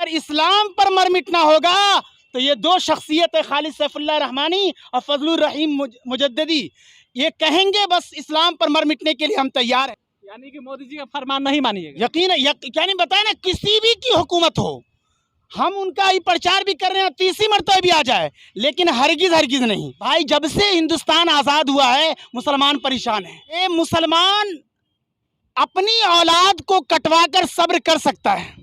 अगर इस्लाम पर मर मिटना होगा तो ये दो शख्सियत है, खालिद सैफुल्लाह रहमानी और फजलुर रहीम मुजद्ददी, ये कहेंगे बस इस्लाम पर मर मिटने के लिए हम तैयार हैं। यानी कि मोदी जी का फरमान नहीं मानिएगा। यकीन है, यानी बताए ना, किसी भी की हुकूमत हो, हम उनका ही प्रचार भी कर रहे हैं, तीसरी मरतबा भी आ जाए, लेकिन हरगिज हरगिज नहीं। भाई, जब से हिंदुस्तान आज़ाद हुआ है मुसलमान परेशान है। ये मुसलमान अपनी औलाद को कटवा कर सब्र कर सकता है,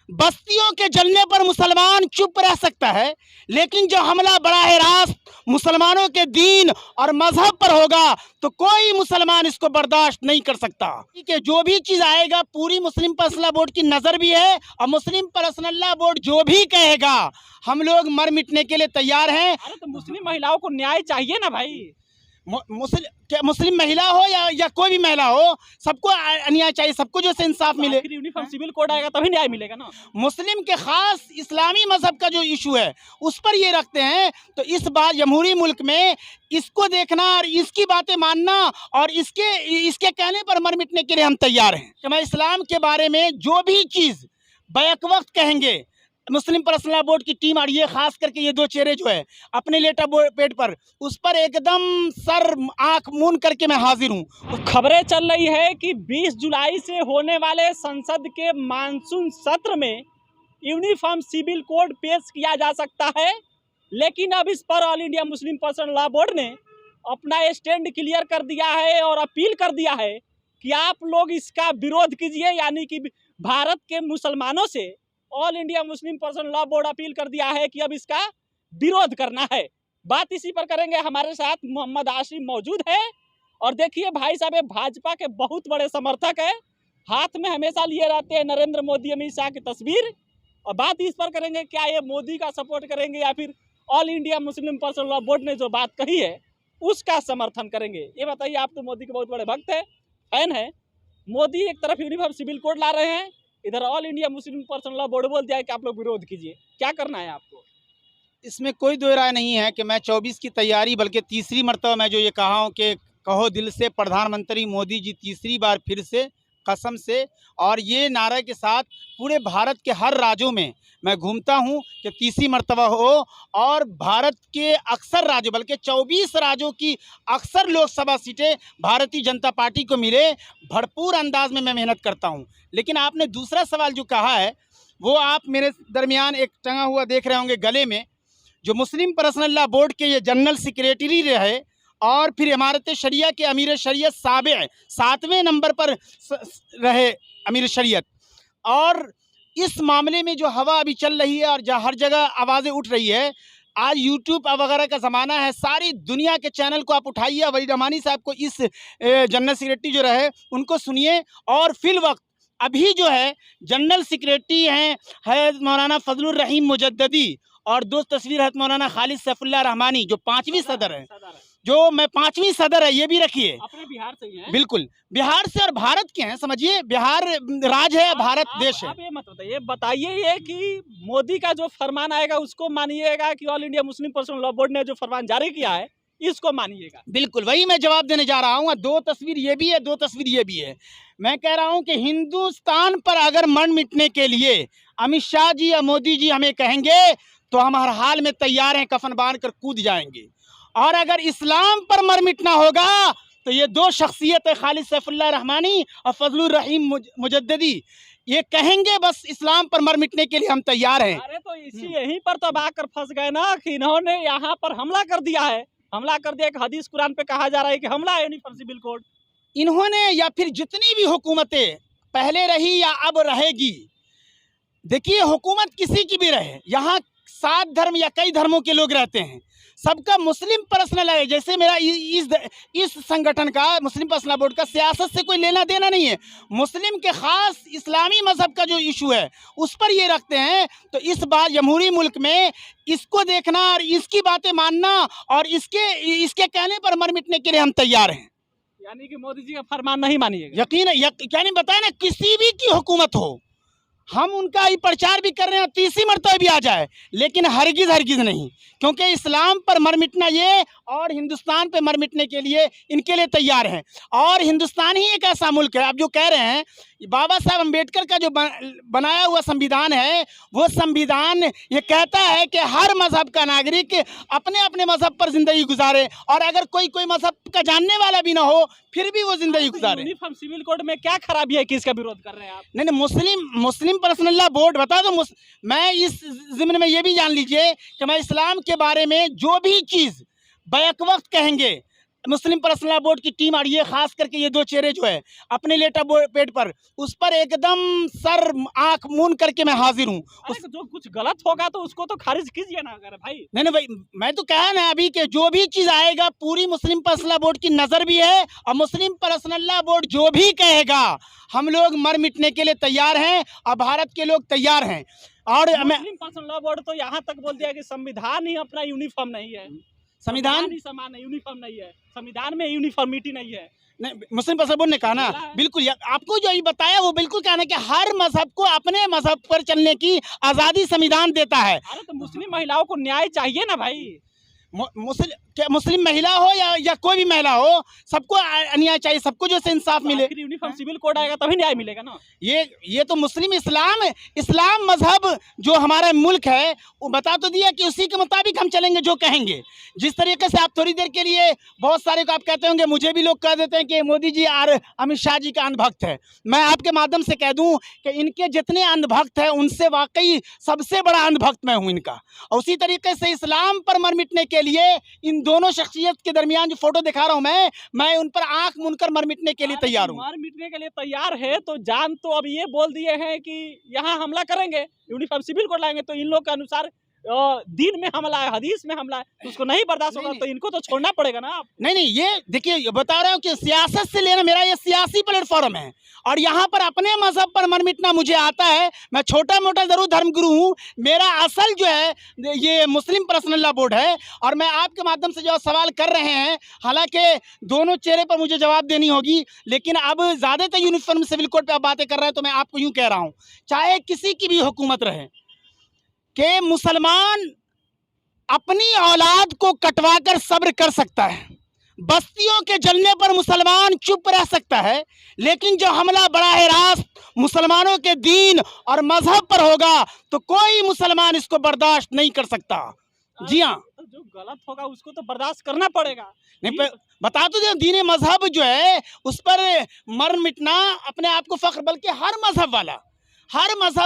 बस्तियों के जलने पर मुसलमान चुप रह सकता है, लेकिन जो हमला बराह रास्त मुसलमानों के दीन और मजहब पर होगा तो कोई मुसलमान इसको बर्दाश्त नहीं कर सकता। ठीक है, जो भी चीज़ आएगा पूरी मुस्लिम पर्सनल बोर्ड की नज़र भी है, और मुस्लिम पर्सनल बोर्ड जो भी कहेगा हम लोग मर मिटने के लिए तैयार हैं। अरे तो मुस्लिम महिलाओं को न्याय चाहिए ना भाई। मुस्लिम महिला हो या कोई भी महिला हो, सबको न्याय चाहिए, सबको जो इंसाफ मिले। यूनिफॉर्म सिविल कोड आएगा तभी न्याय मिलेगा ना। मुस्लिम के खास इस्लामी मजहब का जो इशू है उस पर ये रखते हैं, तो इस बार जमहूरी मुल्क में इसको देखना और इसकी बातें मानना और इसके कहने पर मर मिटने के लिए हम तैयार हैं। कि मैं इस्लाम के बारे में जो भी चीज़ बैक वक्त कहेंगे, मुस्लिम पर्सनल बोर्ड की टीम, और ये खास करके ये दो चेहरे जो है अपने लेटर पेड पर, उस पर एकदम सर आंख मून करके मैं हाजिर हूँ। खबरें चल रही है कि 20 जुलाई से होने वाले संसद के मानसून सत्र में यूनिफॉर्म सिविल कोड पेश किया जा सकता है, लेकिन अब इस पर all India Muslim personal law board ने अपना स्टैंड क्लियर कर दिया है और अपील कर दिया है कि आप लोग इसका विरोध कीजिए। यानी कि भारत के मुसलमानों से all India Muslim personal law board appeal कर दिया है कि अब इसका विरोध करना है। बात इसी पर करेंगे, हमारे साथ मोहम्मद आसिम मौजूद है। और देखिए भाई साहब, ये भाजपा के बहुत बड़े समर्थक है, हाथ में हमेशा लिए रहते हैं नरेंद्र मोदी अमित शाह की तस्वीर। और बात इस पर करेंगे, क्या ये मोदी का सपोर्ट करेंगे या फिर all India Muslim personal law board ने जो बात कही है उसका समर्थन करेंगे। ये बताइए, आप तो मोदी के बहुत बड़े भक्त है, फैन है। मोदी एक तरफ यूनिफॉर्म सिविल कोड ला रहे हैं, इधर all India Muslim personal law board बोल दिया है कि आप लोग विरोध कीजिए। क्या करना है आपको? इसमें कोई दो राय नहीं है कि मैं 24 की तैयारी, बल्कि तीसरी मरतबा मैं जो ये कहा हूँ कि कहो दिल से, प्रधानमंत्री मोदी जी तीसरी बार फिर से कसम से, और ये नारे के साथ पूरे भारत के हर राज्यों में मैं घूमता हूँ कि तीसरी मरतबा हो, और भारत के अक्सर राज्यों, बल्कि 24 राज्यों की अक्सर लोकसभा सीटें भारतीय जनता पार्टी को मिले। भरपूर अंदाज में मैं मेहनत करता हूँ। लेकिन आपने दूसरा सवाल जो कहा है, वो आप मेरे दरमियान एक टंगा हुआ देख रहे होंगे गले में, जो मुस्लिम पर्सनल लॉ बोर्ड के ये जनरल सेक्रेटरी रहे और फिर इमारत शरिया के अमीर शरीयत सातवें नंबर पर रहे अमीर शरीयत। और इस मामले में जो हवा अभी चल रही है और जहाँ हर जगह आवाज़ें उठ रही है, आज यूट्यूब वगैरह का ज़माना है, सारी दुनिया के चैनल को आप उठाइए, वहीद रहमानी साहब को, इस जनरल सेक्रेटरी जो रहे उनको सुनिए। और फिल वक्त अभी जो है जनरल सेक्रेटरी हैं है मौलाना फजलुर रहीम मुजद्ददी, और दो तस्वीर है मौलाना खालिद सैफुल्लाह रहमानी जो 5वीं सदर है, जो मैं 5वीं सदर है, ये भी रखिए। अपने बिहार से ही हैं? बिल्कुल, बिहार से और भारत के हैं, समझिए बिहार राज है, भारत देश है। आप ये मत बताइए, बताइए ये कि मोदी का जो फरमान आएगा उसको मानिएगा कि all India Muslim personal law board ने जो फरमान जारी किया है इसको मानिएगा? बिल्कुल, वही मैं जवाब देने जा रहा हूँ। दो तस्वीर ये भी है, दो तस्वीर ये भी है। मैं कह रहा हूँ कि हिंदुस्तान पर अगर मर मिटने के लिए अमित शाह जी या मोदी जी हमें कहेंगे तो हम हर हाल में तैयार हैं, कफन बांध कर कूद जाएंगे। और अगर इस्लाम पर मर मिटना होगा तो ये दो शख्सियत है, खालिद सैफुल्लाह रहमानी और फजलुर रहीम मुजद्ददी, ये कहेंगे बस इस्लाम पर मर मिटने के लिए हम तैयार हैं। अरे तो इसी यहीं पर तो आकर फंस गए ना कि इन्होंने यहाँ पर हमला कर दिया है। हमला कर दिया कि हदीस कुरान पे कहा जा रहा है कि हमला है यूनिफॉर्म सिविल कोड। इन्होंने या फिर जितनी भी हुकूमतें पहले रही या अब रहेगी, देखिए हुकूमत किसी की भी रहे, यहाँ 7 धर्म या कई धर्मों के लोग रहते हैं, सबका मुस्लिम पर्सनल है। जैसे मेरा इस संगठन का, मुस्लिम पर्सनल बोर्ड का, सियासत से कोई लेना देना नहीं है। मुस्लिम के खास इस्लामी मजहब का जो इशू है उस पर ये रखते हैं, तो इस बार जमहूरी मुल्क में इसको देखना और इसकी बातें मानना और इसके कहने पर मर मिटने के लिए हम तैयार हैं। यानी कि मोदी जी का फरमान नहीं मानिएगा? यकीन है, यानी बताए ना, किसी भी की हुकूमत हो, हम उनका ही प्रचार भी कर रहे हैं, तीसरी मरतबा भी आ जाए, लेकिन हरगिज़ हरगिज़ नहीं, क्योंकि इस्लाम पर मर मिटना ये और हिंदुस्तान पे मर मिटने के लिए इनके लिए तैयार हैं। और हिंदुस्तान ही एक ऐसा मुल्क है, आप जो कह रहे हैं, बाबा साहब अम्बेडकर का जो बनाया हुआ संविधान है, वो संविधान ये कहता है कि हर मज़हब का नागरिक अपने अपने मज़हब पर ज़िंदगी गुजारे, और अगर कोई कोई मज़हब का जानने वाला भी ना हो फिर भी वो ज़िंदगी गुजारे। यूनिफॉर्म सिविल कोड में क्या खराबी है कि इसका विरोध कर रहे हैं आप? नहीं, मुस्लिम पर्सनल लॉ बोर्ड बता दो। मैं इस ज़िम्न में ये भी जान लीजिए कि मैं इस्लाम के बारे में जो भी चीज़ बैक वक्त कहेंगे, मुस्लिम पर्सनल लॉ बोर्ड की टीम, और ये खास करके ये दो चेहरे जो है अपने लेटर पेड पर, उस पर एकदम सर आंख मूंद करके मैं हाजिर हूँ। जो कुछ गलत होगा तो उसको तो खारिज कीजिए ना अगर भाई। नहीं भाई, मैं तो कहा ना अभी कि जो भी चीज़ आएगा पूरी मुस्लिम पर्सनल लॉ बोर्ड की नज़र भी है, और मुस्लिम पर्सनल लॉ बोर्ड जो भी कहेगा हम लोग मर मिटने के लिए तैयार हैं, और भारत के लोग तैयार हैं। और मुस्लिम पर्सनल लॉ बोर्ड तो यहाँ तक बोल दिया कि संविधान ही अपना यूनिफॉर्म नहीं है, संविधान ही समान है, यूनिफॉर्म नहीं है, संविधान में यूनिफॉर्मिटी नहीं है। नहीं, मुस्लिम पर्सनल बोर्ड ने कहा ना, बिल्कुल आपको जो ये बताया वो बिल्कुल कहना कि हर मजहब को अपने मजहब पर चलने की आज़ादी संविधान देता है। अरे तो मुस्लिम महिलाओं को न्याय चाहिए ना भाई। मुस्लिम महिला हो या कोई भी महिला हो, सबको न्याय चाहिए, सबको जो से इंसाफ मिले। यूनिफॉर्म सिविल कोड आएगा तभी न्याय मिलेगा ना। ये तो मुस्लिम इस्लाम मजहब जो हमारा मुल्क है वो बता तो दिया कि उसी के मुताबिक हम चलेंगे, जो कहेंगे। जिस तरीके से आप थोड़ी देर के लिए बहुत सारे को आप कहते होंगे, मुझे भी लोग कह देते हैं कि मोदी जी और अमित शाह जी का अंधभक्त है। मैं आपके माध्यम से कह दूं कि इनके जितने अंधभक्त हैं उनसे वाकई सबसे बड़ा अंधभक्त मैं हूं इनका। और उसी तरीके से इस्लाम पर मर मिटने के लिए इन दोनों शख्सियत के दरमियान जो फोटो दिखा रहा हूं मैं उन पर आंख मूंदकर मर मिटने के लिए तैयार हूं। मर मिटने के लिए तैयार है तो जान तो अब ये बोल दिए हैं कि यहाँ हमला करेंगे, यूनिफॉर्म सिविल कोड लाएंगे, तो इन लोग के अनुसार दीन में हमला है, हदीस में हमला है, तो उसको नहीं बर्दाश्त होगा, तो इनको तो छोड़ना पड़ेगा ना। आप नहीं, ये देखिए बता रहा हूँ कि सियासत से लेना, मेरा ये सियासी प्लेटफॉर्म है, और यहाँ पर अपने मजहब पर मर मिटना मुझे आता है। मैं छोटा मोटा जरूर धर्मगुरु हूँ, मेरा असल जो है ये मुस्लिम पर्सनल लॉ बोर्ड है। और मैं आपके माध्यम से जो सवाल कर रहे हैं, हालांकि दोनों चेहरे पर मुझे जवाब देनी होगी, लेकिन अब ज़्यादातर यूनिफॉर्म सिविल कोड पर आप बातें कर रहे हैं, तो मैं आपको यूँ कह रहा हूँ, चाहे किसी की भी हुकूमत रहे, कि मुसलमान अपनी औलाद को कटवाकर सब्र कर सकता है, बस्तियों के जलने पर मुसलमान चुप रह सकता है, लेकिन जो हमला बराह रास्त मुसलमानों के दीन और मजहब पर होगा तो कोई मुसलमान इसको बर्दाश्त नहीं कर सकता। जी हाँ, तो जो गलत होगा उसको तो बर्दाश्त करना पड़ेगा। नहीं, बता तो दे, दीन मजहब जो है उस पर मर मिटना अपने आप को फख्र, बल्कि हर मजहब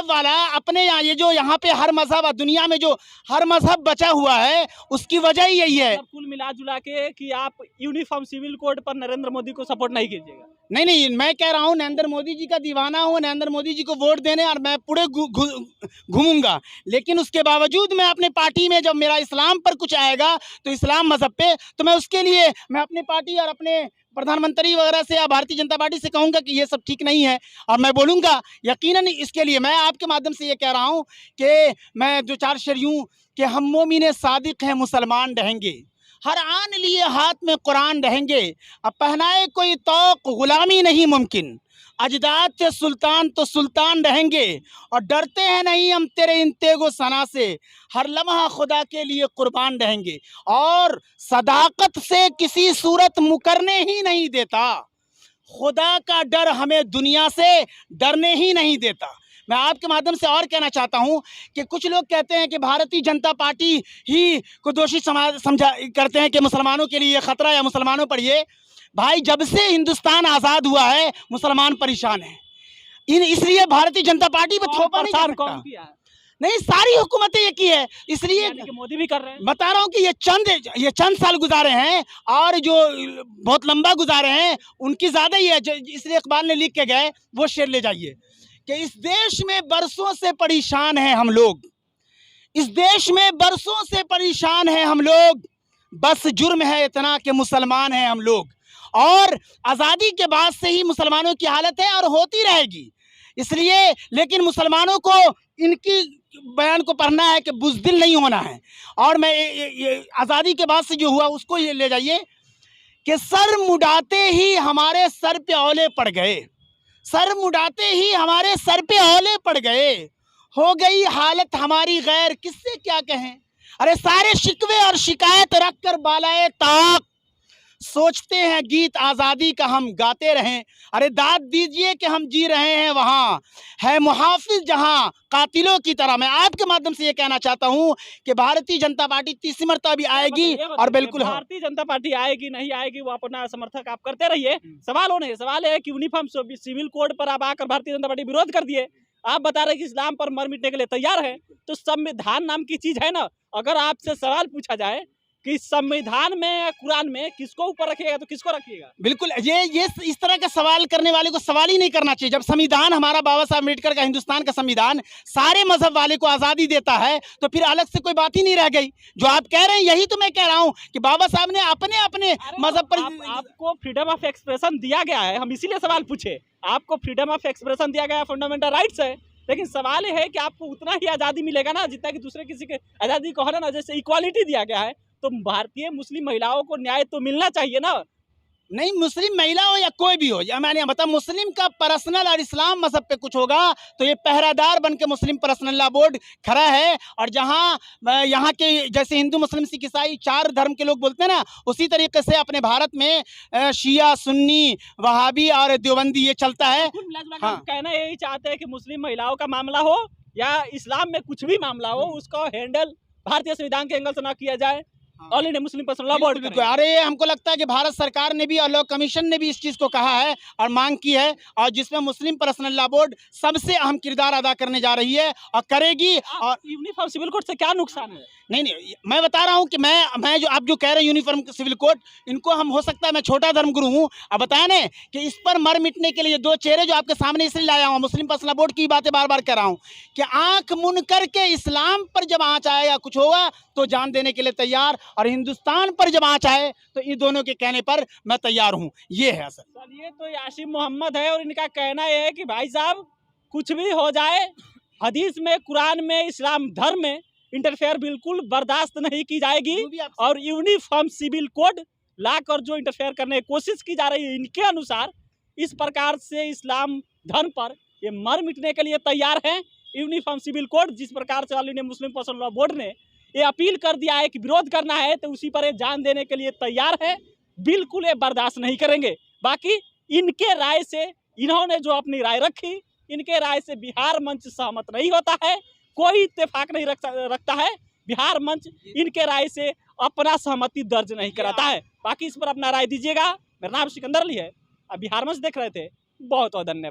वाला अपने ये जो यहाँ पे हर मजहब दुनिया में जो हर मजहब बचा हुआ है उसकी वजह ही यही है। कुल मिला जुला के कि आप यूनिफॉर्म सिविल कोड पर नरेंद्र मोदी को सपोर्ट नहीं कीजिएगा। नहीं, मैं कह रहा हूँ नरेंद्र मोदी जी का दीवाना हूँ, नरेंद्र मोदी जी को वोट देने और मैं पूरे घूमूंगा, लेकिन उसके बावजूद मैं अपने पार्टी में जब मेरा इस्लाम पर कुछ आएगा तो इस्लाम मजहब पे, तो मैं उसके लिए मैं अपनी पार्टी और अपने प्रधानमंत्री वगैरह से या भारतीय जनता पार्टी से कहूँगा कि ये सब ठीक नहीं है, और मैं बोलूँगा यकीनन। इसके लिए मैं आपके माध्यम से ये कह रहा हूँ कि मैं दो चार शेर यूँ कि हम मोमिन सादिक हैं मुसलमान रहेंगे, हर आन लिए हाथ में कुरान रहेंगे, अब पहनाए कोई तौक गुलामी नहीं मुमकिन, अजदाद से सुल्तान तो सुल्तान रहेंगे, और डरते हैं नहीं हम तेरे इन तेगो सना से, हर लम्हा खुदा के लिए कुर्बान रहेंगे, और सदाकत से किसी सूरत मुकरने ही नहीं देता, खुदा का डर हमें दुनिया से डरने ही नहीं देता। मैं आपके माध्यम से और कहना चाहता हूं कि कुछ लोग कहते हैं कि भारतीय जनता पार्टी ही को दोषी समझा करते हैं कि मुसलमानों के लिए खतरा या मुसलमानों पर ये। भाई, जब से हिंदुस्तान आज़ाद हुआ है मुसलमान परेशान हैं, इसलिए भारतीय जनता पार्टी पर थोपा नहीं कर सकता। नहीं, सारी हुकूमतें ये की है, इसलिए मोदी भी कर रहे हैं। बता रहा हूँ कि ये चंद साल गुजारे हैं, और जो बहुत लंबा गुजारे हैं उनकी ज़्यादा ही है। इसलिए इकबाल ने लिख के गए, वो शेर ले जाइए कि इस देश में बरसों से परेशान हैं हम लोग, इस देश में बरसों से परेशान हैं हम लोग, बस जुर्म है इतना कि मुसलमान हैं हम लोग, और आज़ादी के बाद से ही मुसलमानों की हालत है और होती रहेगी। इसलिए लेकिन मुसलमानों को इनकी बयान को पढ़ना है कि बुज़दिल नहीं होना है। और मैं ये आज़ादी के बाद से जो हुआ उसको ये ले जाइए कि सर मुड़ाते ही हमारे सर पे औले पड़ गए, सर मुड़ाते ही हमारे सर पे औले पड़ गए, हो गई हालत हमारी गैर, किससे क्या कहें। अरे सारे शिकवे और शिकायत रख कर बालाए ताक, सोचते हैं गीत आज़ादी का हम गाते रहें। अरे दाद दीजिए कि हम जी रहे हैं वहाँ, है मुहाफिज जहाँ कातिलों की तरह। मैं आपके माध्यम से ये कहना चाहता हूँ कि भारतीय जनता पार्टी तीसरी मरतबा भी आएगी, और बिल्कुल हाँ। भारतीय जनता पार्टी आएगी नहीं आएगी वो अपना समर्थक आप करते रहिए, सवाल हो नहीं, सवाल है कि यूनिफॉर्म सिविल कोड पर आप आकर भारतीय जनता पार्टी विरोध कर दिए। आप बता रहे कि इस्लाम पर मर मिटने के लिए तैयार है, तो संविधान नाम की चीज है ना। अगर आपसे सवाल पूछा जाए कि संविधान में या कुरान में किसको ऊपर रखिएगा तो किसको रखिएगा? बिल्कुल, ये इस तरह का सवाल करने वाले को सवाल ही नहीं करना चाहिए। जब संविधान हमारा बाबा साहब अम्बेडकर का हिंदुस्तान का संविधान सारे मजहब वाले को आज़ादी देता है, तो फिर अलग से कोई बात ही नहीं रह गई। जो आप कह रहे हैं यही तो मैं कह रहा हूँ कि बाबा साहब ने अपने अपने मजहब पर आपको फ्रीडम ऑफ एक्सप्रेशन दिया गया है, हम इसीलिए सवाल पूछे। आपको फ्रीडम ऑफ एक्सप्रेशन दिया गया है, फंडामेंटल राइट्स है, लेकिन सवाल ये है कि आपको उतना ही आज़ादी मिलेगा ना जितना कि दूसरे किसी के आज़ादी को है ना। जैसे इक्वालिटी दिया गया है, तो भारतीय मुस्लिम महिलाओं को न्याय तो मिलना चाहिए ना। नहीं, मुस्लिम महिला हो या कोई भी हो, या मैंने मतलब मुस्लिम का पर्सनल और इस्लाम मजहब पे कुछ होगा तो ये पहरादार बन के मुस्लिम पर्सनल लॉ बोर्ड खड़ा है। और जहाँ यहाँ के जैसे हिंदू मुस्लिम सिख ईसाई 4 धर्म के लोग बोलते हैं ना, उसी तरीके से अपने भारत में शिया सुन्नी वहाबी और देवबंदी ये चलता है। हाँ। कहना यही चाहते हैं कि मुस्लिम महिलाओं का मामला हो या इस्लाम में कुछ भी मामला हो, उसको हैंडल भारतीय संविधान के एंगल से ना किया जाए, all India Muslim personal law board करें। अरे हमको लगता है कि भारत सरकार ने भी और लॉ कमीशन ने भी इस चीज़ को कहा है और मांग की है, और जिसमें मुस्लिम पर्सनल लॉ बोर्ड सबसे अहम किरदार अदा करने जा रही है और करेगी। और यूनिफॉर्म सिविल कोड से क्या नुकसान है? नहीं, मैं बता रहा हूँ कि मैं जो आप जो कह रहे हैं यूनिफॉर्म सिविल कोड, इनको हम हो सकता है मैं छोटा धर्मगुरु हूँ, अब बताया ना कि इस पर मर मिटने के लिए 2 चेहरे जो आपके सामने इसलिए लाया हूँ। मुस्लिम पर्सनल बोर्ड की बातें बार बार कर रहा हूँ कि आंख मुन करके इस्लाम पर जब आँच आएगा कुछ होगा तो जान देने के लिए तैयार, और हिंदुस्तान पर जब आँच आए तो इन दोनों के कहने पर मैं तैयार हूँ। ये है असल। ये तो यासिम मोहम्मद है और इनका कहना यह है कि भाई साहब कुछ भी हो जाए, हदीस में, कुरान में, इस्लाम धर्म में इंटरफेयर बिल्कुल बर्दाश्त नहीं की जाएगी। और यूनिफॉर्म सिविल कोड लाकर जो इंटरफेयर करने की कोशिश की जा रही है, इनके अनुसार इस प्रकार से इस्लाम धर्म पर ये मर मिटने के लिए तैयार है। यूनिफॉर्म सिविल कोड जिस प्रकार से all India Muslim personal law board ने ये अपील कर दिया है कि विरोध करना है, तो उसी पर ये जान देने के लिए तैयार है। बिल्कुल ये बर्दाश्त नहीं करेंगे। बाकी इनके राय से, इन्होंने जो अपनी राय रखी, इनके राय से बिहार मंच सहमत नहीं होता है, कोई इत्तेफाक नहीं रखता है। बिहार मंच इनके राय से अपना सहमति दर्ज नहीं कराता है। बाकी इस पर अपना राय दीजिएगा। मेरा नाम सिकंदर अली है, अब बिहार मंच देख रहे थे। बहुत बहुत धन्यवाद।